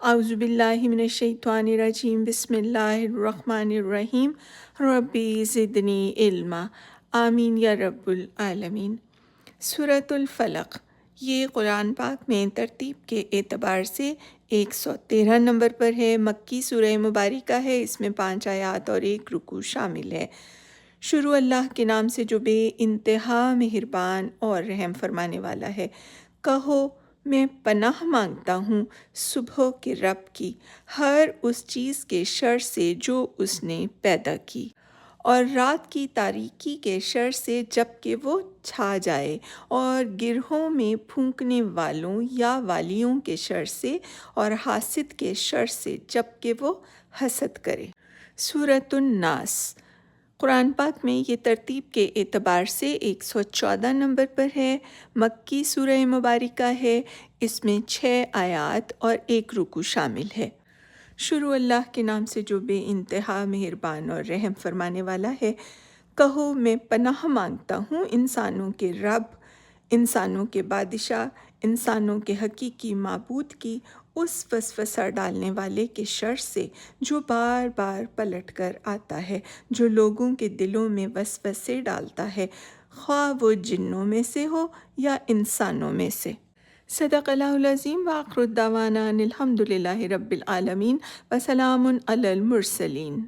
اعوذ باللہ من الشیطان الرجیم، بسم اللہ الرحمن الرحیم، ربی زدنی علما، آمین یا رب العالمین۔ سورۃ الفلق یہ قرآن پاک میں ترتیب کے اعتبار سے 113 نمبر پر ہے، مکی سورہ مبارکہ ہے، اس میں 5 آیات اور 1 رکوع شامل ہے۔ شروع اللہ کے نام سے جو بے انتہا مہربان اور رحم فرمانے والا ہے۔ کہو میں پناہ مانگتا ہوں صبح کے رب کی، ہر اس چیز کے شر سے جو اس نے پیدا کی، اور رات کی تاریکی کے شر سے جب کہ وہ چھا جائے، اور گرہوں میں پھونکنے والوں یا والیوں کے شر سے، اور حاسد کے شر سے جب کہ وہ حسد کرے۔ سورۃ الناس قرآن پاک میں یہ ترتیب کے اعتبار سے 114 نمبر پر ہے، مکی سورہ مبارکہ ہے، اس میں 6 آیات اور 1 رکوع شامل ہے۔ شروع اللہ کے نام سے جو بے انتہا مہربان اور رحم فرمانے والا ہے۔ کہو میں پناہ مانگتا ہوں انسانوں کے رب، انسانوں کے بادشاہ، انسانوں کے حقیقی معبود کی، اس وسوسہ ڈالنے والے کے شر سے جو بار بار پلٹ کر آتا ہے، جو لوگوں کے دلوں میں وسوسے ڈالتا ہے، خواہ وہ جنوں میں سے ہو یا انسانوں میں سے۔ صدق اللہ العظیم، وآخر دعوانا ان الحمد للہ رب العالمین، وسلام علی المرسلین۔